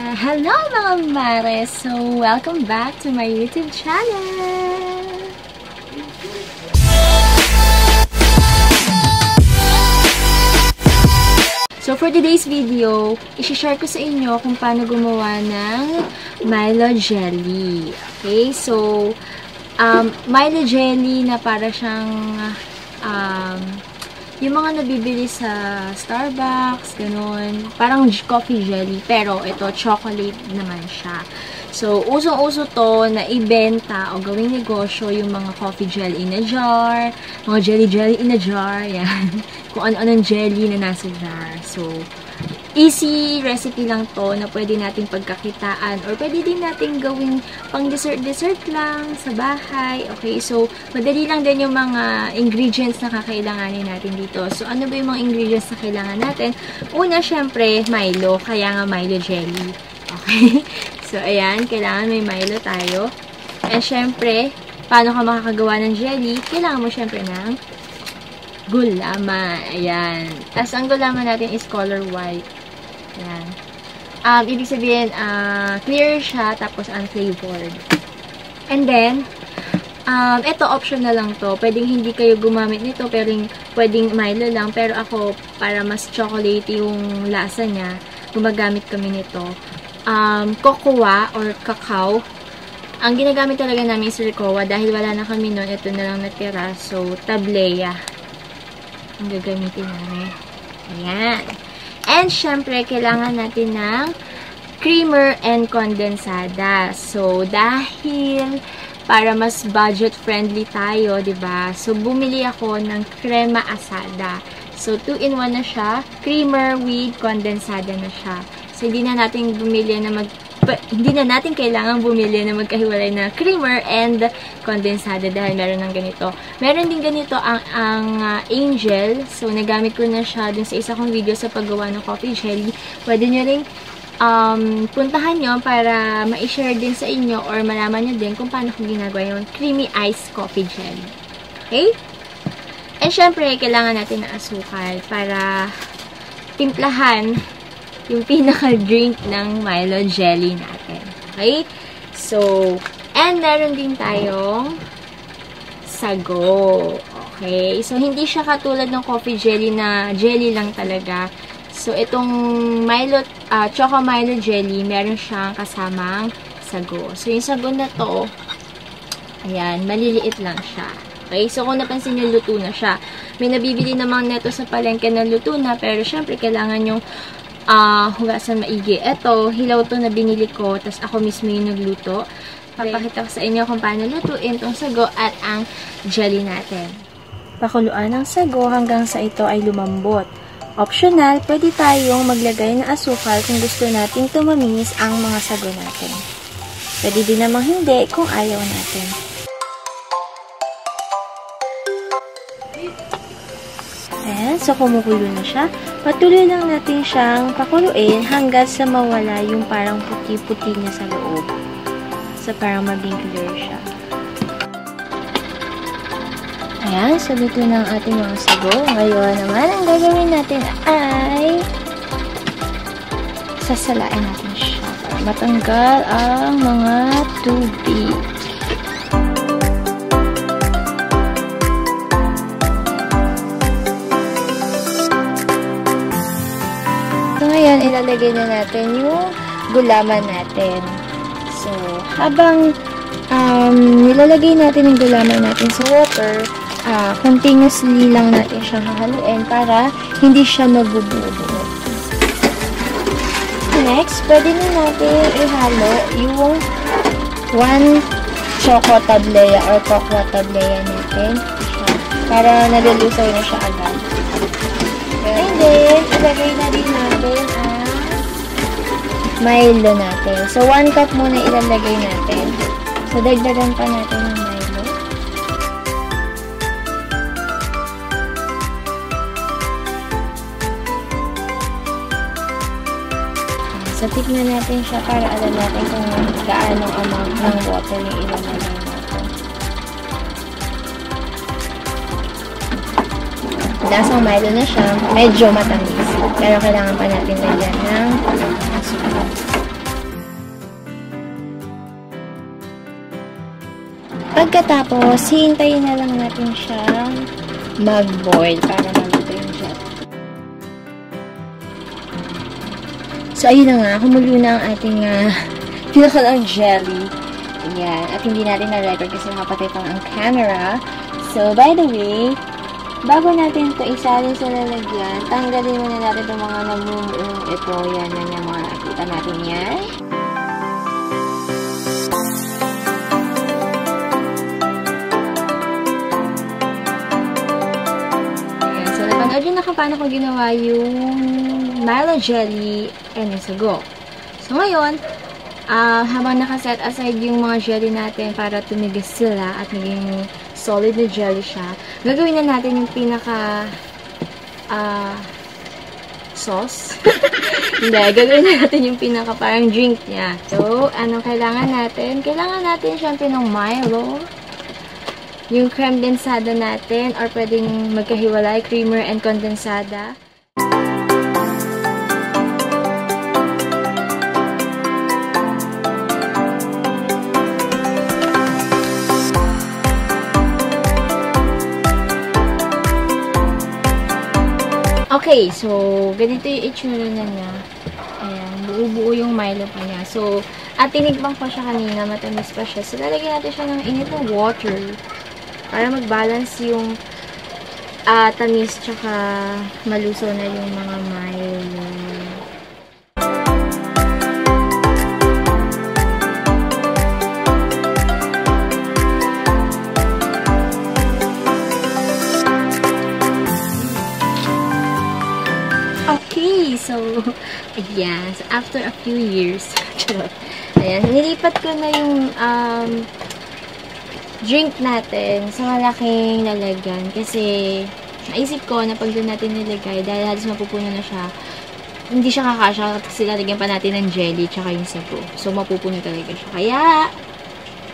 Hello mga mare! So, welcome back to my YouTube channel! So, for today's video, isi-share ko sa inyo kung paano gumawa ng Milo jelly. Okay? So, Milo jelly na para siyang yung mga nabibili sa Starbucks, ganun. Parang coffee jelly. Pero, ito, chocolate naman siya. So, usong-uso to na ibenta o gawing negosyo yung mga coffee jelly in a jar, mga jelly in a jar, yan. Kung ano-anong jelly na nasa jar. So, easy recipe lang to na pwede nating pagkakitaan or pwede din nating gawing pang dessert lang sa bahay. Okay, so madali lang din yung mga ingredients na kakailanganin natin dito. So, ano ba yung mga ingredients na kailangan natin? Una, syempre, Milo. Kaya nga Milo jelly. Okay? So, ayan, kailangan may Milo tayo. And syempre, paano ka makakagawa ng jelly? Kailangan mo syempre ng gulaman. Ayan. Tapos, ang gulaman natin is color white. Ayan. Ibig sabihin, clear siya, tapos unflavored. And then, ito, optional lang to. Pwedeng hindi kayo gumamit nito, pero pwedeng Milo lang. Pero ako, para mas chocolate yung lasa niya, gumagamit kami nito. Cocoa or cacao. Ang ginagamit talaga namin is Ricoa dahil wala na kami nun. Ito na lang natira. So, tableya ang gagamitin namin. Ayan. And, syempre, kailangan natin ng creamer and kondensada. So, dahil para mas budget-friendly tayo, diba? So, bumili ako ng crema asada. So, 2-in-1 na siya. Creamer with kondensada na siya. So, hindi na natin kailangan bumili na magkahiwalay na creamer and kondensada dahil meron ng ganito. Meron din ganito ang Angel. So, nagamit ko na siya dun sa isa kong video sa paggawa ng coffee jelly. Pwede nyo rin puntahan nyo para ma-share din sa inyo or malaman nyo din kung paano ko ginagawa yung creamy iced coffee jelly. Okay? And syempre, kailangan natin ng asukal para timplahan yung pinaka-drink ng Milo jelly natin. Okay? So, and meron din tayong sago. Okay? So, hindi siya katulad ng coffee jelly na jelly lang talaga. So, itong Milo, Choco Milo jelly, meron siyang kasamang sago. So, yung sago na to, ayan, maliliit lang siya. Okay? So, kung napansin nyo, luto na siya. May nabibili namang neto sa palengke na luto na, pero syempre, kailangan yung hugasan maigi. Ito, hilaw to na binili ko, tas ako mismo yung nagluto. Papakita ko sa inyo kung paano lutuin tong sago at ang jelly natin. Pakuluan ang sago hanggang sa ito ay lumambot. Optional, pwede tayong maglagay ng asukal kung gusto nating tumamis ang mga sago natin. Pwede din namang hindi kung ayaw natin. Ayan, so kumukulo na siya. Patuloy lang natin siyang pakuluin hanggang sa mawala yung parang puti-puti niya sa loob. So, parang maging clear siya. Ayan, so luto na ang ating mga sago. Ngayon naman, ang gagawin natin ay sasalain natin siya para matanggal ang mga tubig. Ngayon, ilalagay na natin yung gulaman natin. So, habang nilalagay natin yung gulaman natin sa water, continuously lang natin siyang hahaluin para hindi siya mabubuo. Next, pwede na natin ihalo yung 1 choco tableya or cocoa tableya natin para nalulusaw na siya agad. And then, ilagay na din natin ang Milo natin. So, 1 cup muna ilalagay natin. So, dagdagan pa natin ng Milo. So, tikman natin siya para alam natin kung gaano amount ng water yung ilalagay natin. Lasang Milo na siya, medyo matamis. Pero kailangan pa natin lagyan ng asukal. Pagkatapos, hintayin na lang natin siyang mag-boil para maluto yung jelly. So, ayun na nga. Kumulo na ang ating pinakalang jelly. Ayan. At hindi natin na-record kasi nakapatay pang ang camera. So, by the way, bago natin ito isali sa lalagyan, tanggalin muna natin itong mga namumuong ito. Yan yung mga nakita natin yan. Ayan. So, napanood yun na paano ko ginawa yung Milo jelly and isago. So, ngayon, habang nakaset aside yung mga jelly natin para tumigas sila at maging solid na jelly siya, gagawin na natin yung pinaka sauce. Hindi, gagawin na natin yung pinaka parang drink niya. So, anong kailangan natin? Kailangan natin syempre ng Milo. Yung creme densada natin, or pwedeng magkahiwalay, creamer and condensada. Okay, so, ganito yung itsura na niya. Ayan, buo-buo yung Milo pa niya. So, at tinigpang pa siya kanina, matamis pa siya. So, lalagyan natin siya ng init na water para mag-balance yung tamis tsaka malusaw na yung mga Milo. So, ayan. So, after a few years, ayan, nilipat ko na yung drink natin sa malaking lalagyan. Kasi, naisip ko na pag doon natin nilagay, dahil halos mapupuno na siya, hindi siya kakasya kasi lalagyan pa natin ng jelly tsaka yung sago. So, mapupuno talaga siya. Kaya,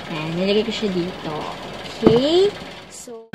ayan, nilagay ko siya dito. Okay? So,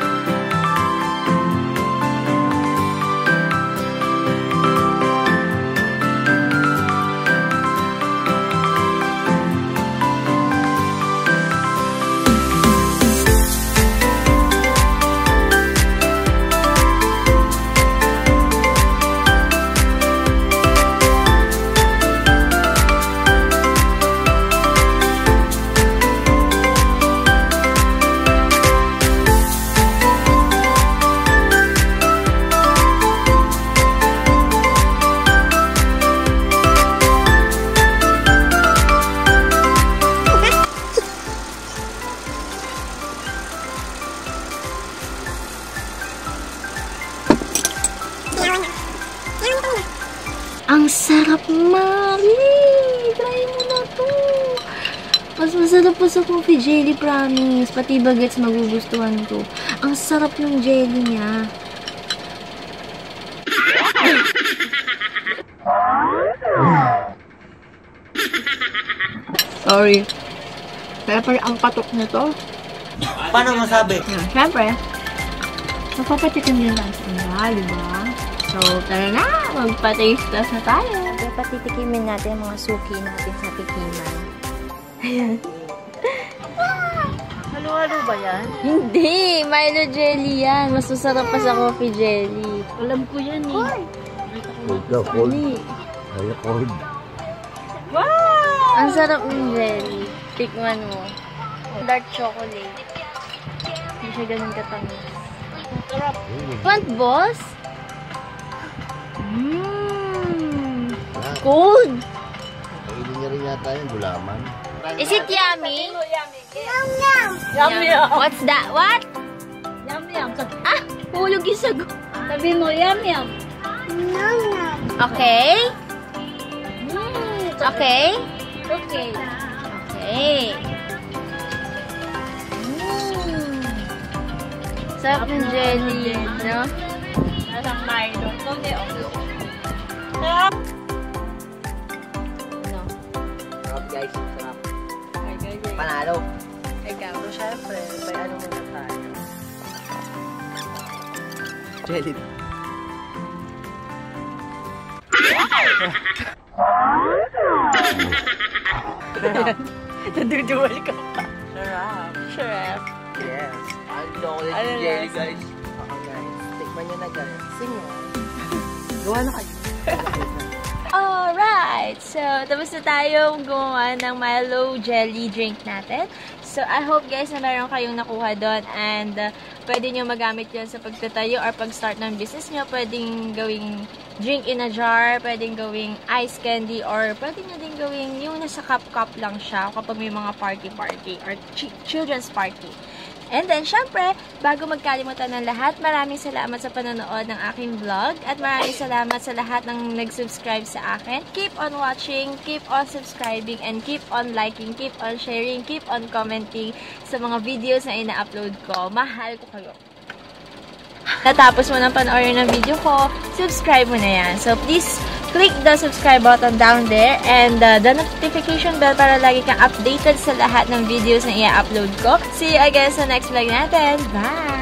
ang sarap, Mari! Try mo na to! Mas masarap pa sa coffee jelly, promise. Pati bagets magugustuhan to. Ang sarap ng jelly niya. Sorry. Kaya pala ang patok nito. Paano masabi? Siyempre, magpapatikim din natin na, diba? So, tara na! Magpa-taste test na tayo. Patitikimin natin mga suki natin sa tikiman. Ayan. Halo-halo ba yan? Hindi! Milo jelly yan. Mas masarap pa sa coffee jelly. Alam ko yan eh. Cold. Ay, Cold. Wow! Ang sarap ng jelly. Tikman mo. Dark chocolate. Hindi siya ganun katamis. sarap. Want, boss? Cold! Kainin niya rin yata yung gulaman. Is it yummy? Yum, yum. Yum, yum. What's that? What? Yum, yum. Ah! Hulog yung sago. Sabi mo, yum, yum. Yum, yum. Okay? Okay? Okay. Okay. Sarap ng jelly, no? Nasang Milo. Okay, okay. Sarap. No. Sarap guys, sarap. Ay, guys. Panalo. Ikaw, so syempre, may ano muna tayo. Jelly. Naduduwal ka pa. Sarap. Sarap. Yes. Ang chocolate Ano jelly, lasa? guys. Ako guys. Tikman nyo na guys. Sing mo. Gawa na kayo. Alright! So, tapos na tayong gumawa ng Milo jelly drink natin. So, I hope guys na meron kayong nakuha doon and pwede nyo magamit yun sa pagtatayo or pag-start ng business nyo. Pwedeng gawing drink in a jar, pwedeng gawing ice candy, or pwede nyo din gawing yung nasa cup-cup lang siya kapag may mga party-party or children's party. And then, syempre, bago magkalimutan ng lahat, maraming salamat sa panonood ng aking vlog at maraming salamat sa lahat ng nag-subscribe sa akin. Keep on watching, keep on subscribing, and keep on liking, keep on sharing, keep on commenting sa mga videos na ina-upload ko. Mahal ko kayo. Natapos mo ng panoorin ng video ko, subscribe mo na yan. So, please, click the subscribe button down there and the notification bell para lagi kang updated sa lahat ng videos na i-upload ko. See you again sa next vlog natin. Bye!